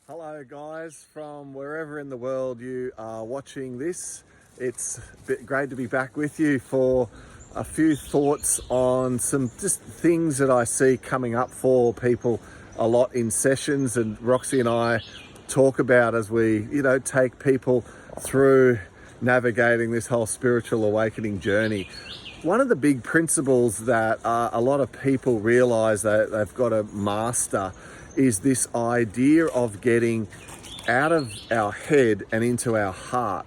Hello guys, from wherever in the world you are watching this. It's great to be back with you for a few thoughts on some just things that I see coming up for people a lot in sessions, and Roxy and I talk about as we, take people through navigating this whole spiritual awakening journey. One of the big principles that a lot of people realize that they've got to master is this idea of getting out of our head and into our heart.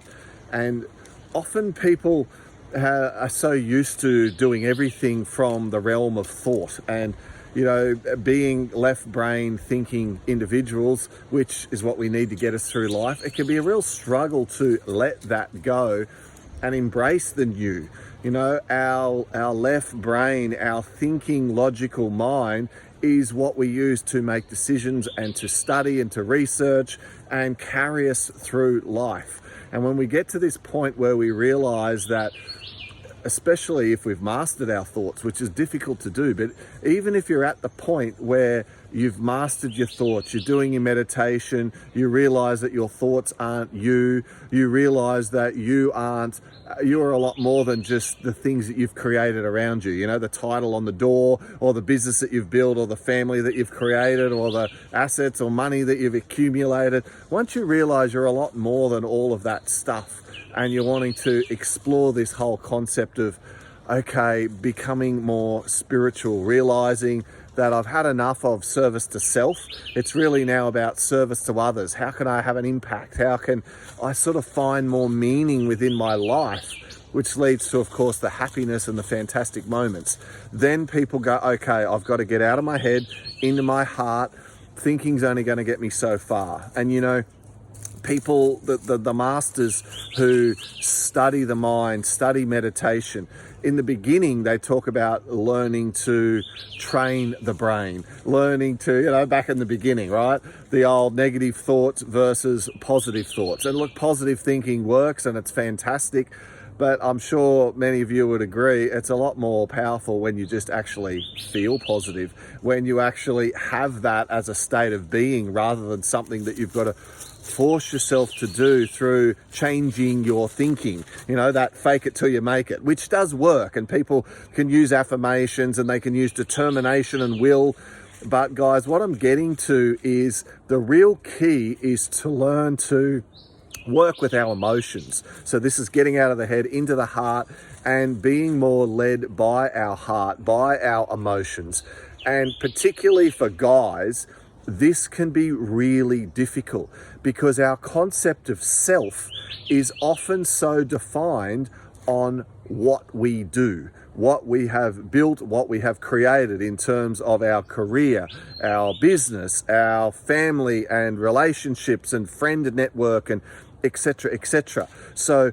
And often people are so used to doing everything from the realm of thought and, being left brain thinking individuals, which is what we need to get us through life. It can be a real struggle to let that go and embrace the new. Our left brain, our thinking logical mind is what we use to make decisions and to study and to research and carry us through life. And when we get to this point where we realize that, especially if we've mastered our thoughts, which is difficult to do, but even if you're at the point where you've mastered your thoughts, you're doing your meditation, you realize that your thoughts aren't you realize that you're a lot more than just the things that you've created around you, the title on the door, or the business that you've built, or the family that you've created, or the assets or money that you've accumulated. Once you realize you're a lot more than all of that stuff, and you're wanting to explore this whole concept of, becoming more spiritual, realizing that I've had enough of service to self. It's really now about service to others. How can I have an impact? How can I sort of find more meaning within my life, which leads to, of course, the happiness and the fantastic moments. Then people go, I've got to get out of my head, into my heart. Thinking's only going to get me so far. And people, the masters who study the mind, study meditation, in the beginning they talk about learning to train the brain, learning to, back in the beginning, right? The old negative thoughts versus positive thoughts. And look, positive thinking works and it's fantastic, but I'm sure many of you would agree it's a lot more powerful when you just actually feel positive, when you actually have that as a state of being rather than something that you've got to force yourself to do through changing your thinking, that fake it till you make it, which does work. And people can use affirmations and they can use determination and will. But guys, what I'm getting to is the real key is to learn to work with our emotions. So this is getting out of the head into the heart and being more led by our heart, by our emotions. And particularly for guys, this can be really difficult because our concept of self is often so defined on what we do, what we have built, what we have created in terms of our career, our business, our family and relationships and friend network and etc., etc. So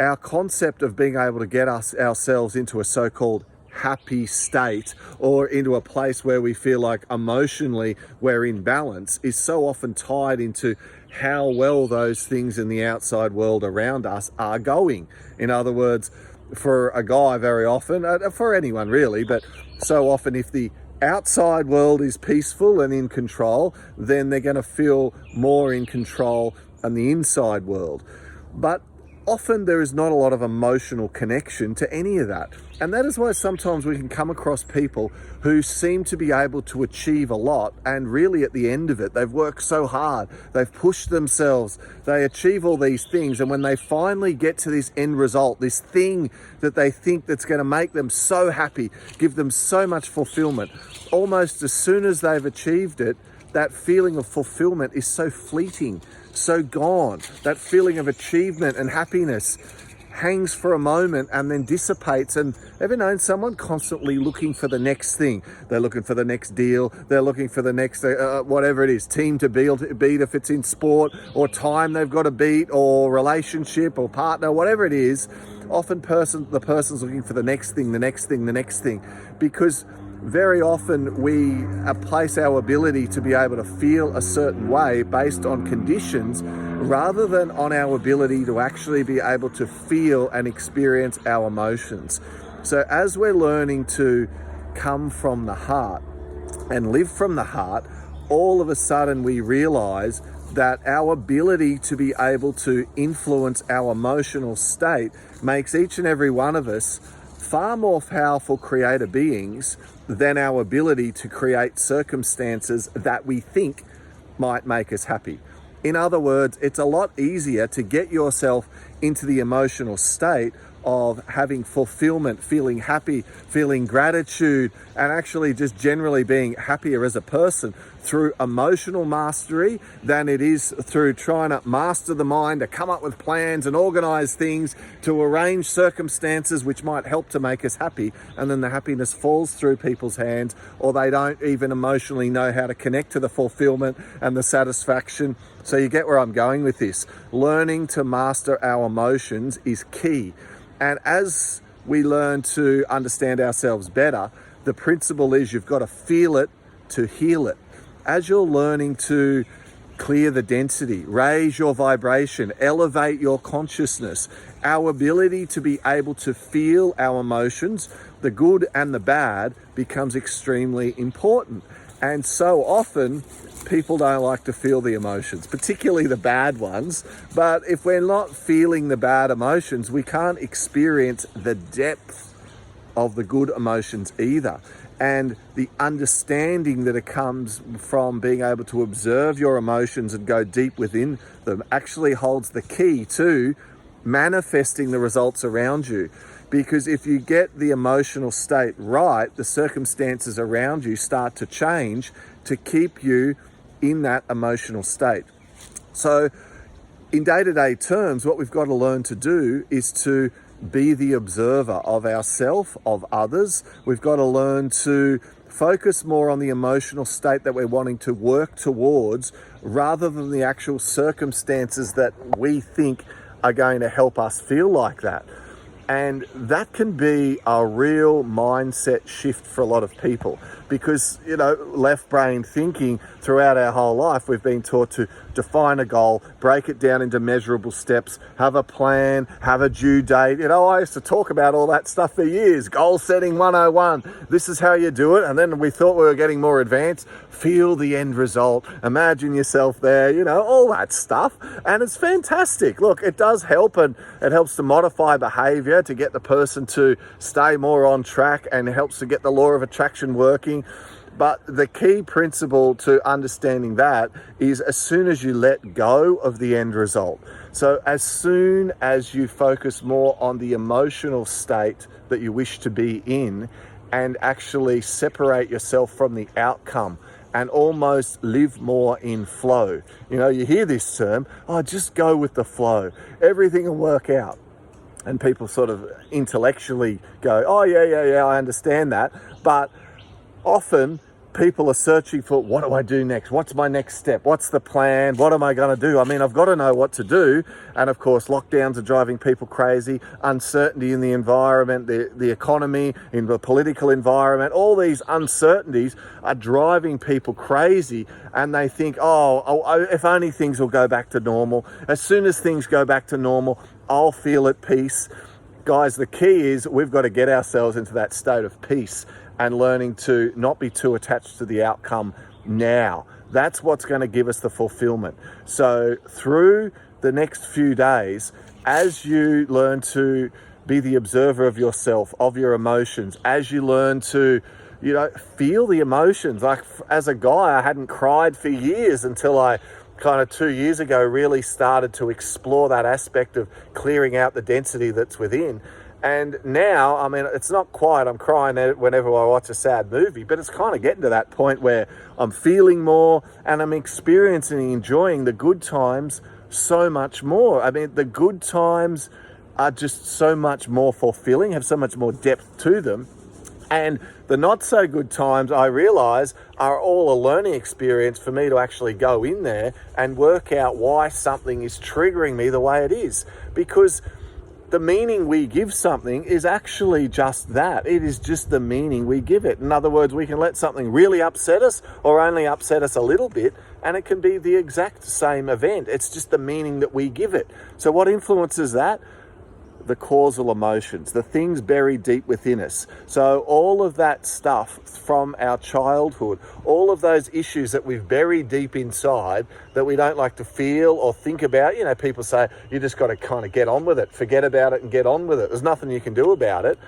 our concept of being able to get ourselves into a so-called happy state or into a place where we feel like emotionally we're in balance is so often tied into how well those things in the outside world around us are going. In other words, for a guy very often, for anyone really, but so often if the outside world is peaceful and in control, then they're going to feel more in control than the inside world. But often there is not a lot of emotional connection to any of that. And that is why sometimes we can come across people who seem to be able to achieve a lot, and really at the end of it, they've worked so hard, they've pushed themselves, they achieve all these things, and when they finally get to this end result, this thing that they think that's going to make them so happy, give them so much fulfillment, almost as soon as they've achieved it, that feeling of fulfillment is so fleeting, so gone. That feeling of achievement and happiness hangs for a moment and then dissipates. And ever known someone constantly looking for the next thing? They're looking for the next deal. They're looking for the next, whatever it is, team to beat if it's in sport, or time they've got to beat, or relationship or partner, whatever it is. Often the person's looking for the next thing, because very often we place our ability to be able to feel a certain way based on conditions rather than on our ability to actually be able to feel and experience our emotions. So as we're learning to come from the heart and live from the heart, all of a sudden we realize that our ability to be able to influence our emotional state makes each and every one of us far more powerful creator beings than our ability to create circumstances that we think might make us happy. In other words, it's a lot easier to get yourself into the emotional state of having fulfillment, feeling happy, feeling gratitude, and actually just generally being happier as a person through emotional mastery than it is through trying to master the mind, to come up with plans and organize things, to arrange circumstances which might help to make us happy, and then the happiness falls through people's hands, or they don't even emotionally know how to connect to the fulfillment and the satisfaction. So you get where I'm going with this. Learning to master our emotions is key. And as we learn to understand ourselves better, the principle is you've got to feel it to heal it. As you're learning to clear the density, raise your vibration, elevate your consciousness, our ability to be able to feel our emotions, the good and the bad, becomes extremely important. And so often, people don't like to feel the emotions, particularly the bad ones. But if we're not feeling the bad emotions, we can't experience the depth of the good emotions either. And the understanding that it comes from being able to observe your emotions and go deep within them actually holds the key to manifesting the results around you. Because if you get the emotional state right, the circumstances around you start to change to keep you in that emotional state. So in day-to-day terms, what we've got to learn to do is to be the observer of ourselves, of others. We've got to learn to focus more on the emotional state that we're wanting to work towards rather than the actual circumstances that we think are going to help us feel like that. And that can be a real mindset shift for a lot of people because, left brain thinking throughout our whole life, we've been taught to define a goal, break it down into measurable steps, have a plan, have a due date. I used to talk about all that stuff for years. Goal setting 101. This is how you do it. And then we thought we were getting more advanced. Feel the end result. Imagine yourself there, all that stuff. And it's fantastic. Look, it does help, and it helps to modify behavior to get the person to stay more on track, and it helps to get the law of attraction working. But the key principle to understanding that is as soon as you let go of the end result. So as soon as you focus more on the emotional state that you wish to be in and actually separate yourself from the outcome and almost live more in flow. You hear this term, just go with the flow. Everything will work out. And people sort of intellectually go, yeah, I understand that. But often people are searching for, what do I do next? What's my next step? What's the plan? What am I going to do? I've got to know what to do. And of course, lockdowns are driving people crazy. Uncertainty in the environment, the economy, in the political environment, all these uncertainties are driving people crazy. And they think, if only things will go back to normal. As soon as things go back to normal, I'll feel at peace. Guys, the key is we've got to get ourselves into that state of peace and learning to not be too attached to the outcome now. That's what's going to give us the fulfillment. So through the next few days, as you learn to be the observer of yourself, of your emotions, as you learn to, feel the emotions. Like as a guy, I hadn't cried for years until I kind of 2 years ago really started to explore that aspect of clearing out the density that's within. And now, it's not quite, I'm crying whenever I watch a sad movie, but it's kind of getting to that point where I'm feeling more and I'm experiencing and enjoying the good times so much more. The good times are just so much more fulfilling, have so much more depth to them. And the not so good times, I realize, are all a learning experience for me to actually go in there and work out why something is triggering me the way it is. Because the meaning we give something is actually just that. It is just the meaning we give it. In other words, we can let something really upset us or only upset us a little bit, and it can be the exact same event. It's just the meaning that we give it. So what influences that? the causal emotions, the things buried deep within us. So all of that stuff from our childhood, all of those issues that we've buried deep inside that we don't like to feel or think about. You know, people say, you just got to kind of get on with it, forget about it and get on with it. There's nothing you can do about it.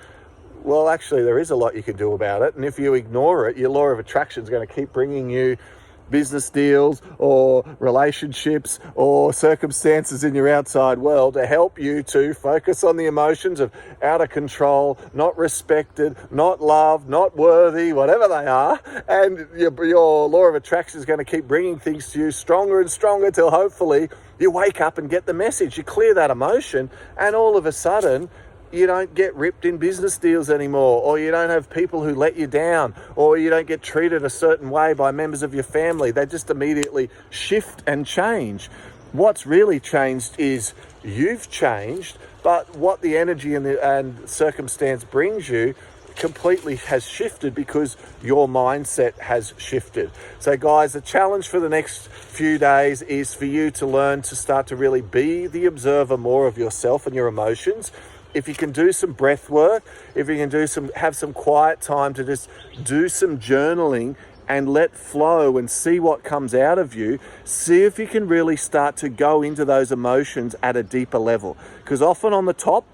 Well, actually, there is a lot you can do about it. And if you ignore it, your law of attraction is going to keep bringing you business deals or relationships or circumstances in your outside world to help you to focus on the emotions of out of control, not respected, not loved, not worthy, whatever they are. And your law of attraction is going to keep bringing things to you stronger and stronger till hopefully you wake up and get the message. You clear that emotion and all of a sudden you don't get ripped in business deals anymore, or you don't have people who let you down, or you don't get treated a certain way by members of your family. They just immediately shift and change. What's really changed is you've changed, but what the energy and circumstance brings you completely has shifted because your mindset has shifted. So guys, the challenge for the next few days is for you to learn to start to really be the observer more of yourself and your emotions. If you can do some breath work, if you can have some quiet time to just do some journaling and let flow and see what comes out of you, see if you can really start to go into those emotions at a deeper level. Because often on the top,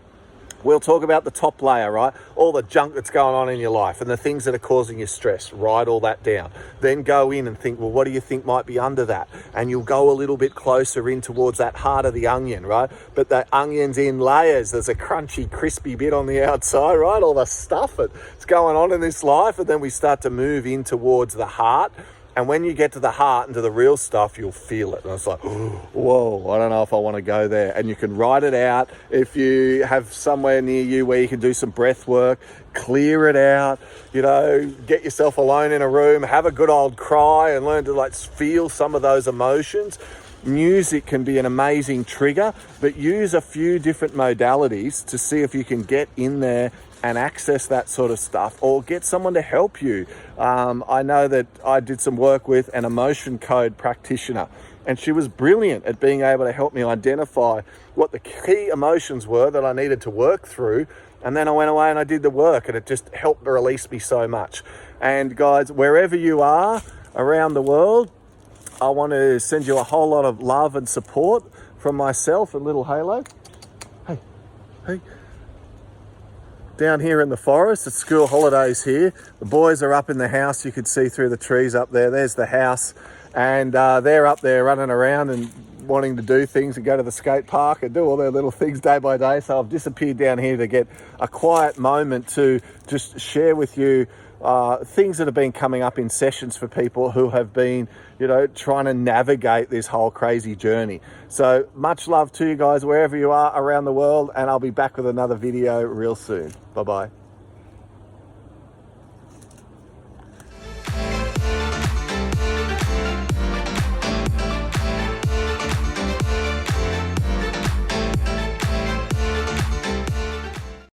we'll talk about the top layer, right? All the junk that's going on in your life and the things that are causing you stress. Write all that down. Then go in and think, well, what do you think might be under that? And you'll go a little bit closer in towards that heart of the onion, right? But the onion's in layers. There's a crunchy, crispy bit on the outside, right? All the stuff that's going on in this life. And then we start to move in towards the heart. And when you get to the heart and to the real stuff, you'll feel it. And it's like, whoa, I don't know if I want to go there. And you can write it out. If you have somewhere near you where you can do some breath work, clear it out, you know, get yourself alone in a room, have a good old cry and learn to like feel some of those emotions. Music can be an amazing trigger, but use a few different modalities to see if you can get in there and access that sort of stuff, or get someone to help you. I know that I did some work with an emotion code practitioner, and she was brilliant at being able to help me identify what the key emotions were that I needed to work through. And then I went away and I did the work, and it just helped release me so much. And guys, wherever you are around the world, I want to send you a whole lot of love and support from myself and little Halo. Hey. Down here in the forest, it's school holidays here. The boys are up in the house. You could see through the trees up there. There's the house. And they're up there running around and wanting to do things and go to the skate park and do all their little things day by day. So I've disappeared down here to get a quiet moment to just share with you things that have been coming up in sessions for people who have been, you know, trying to navigate this whole crazy journey. So much love to you guys wherever you are around the world, and I'll be back with another video real soon. Bye-bye.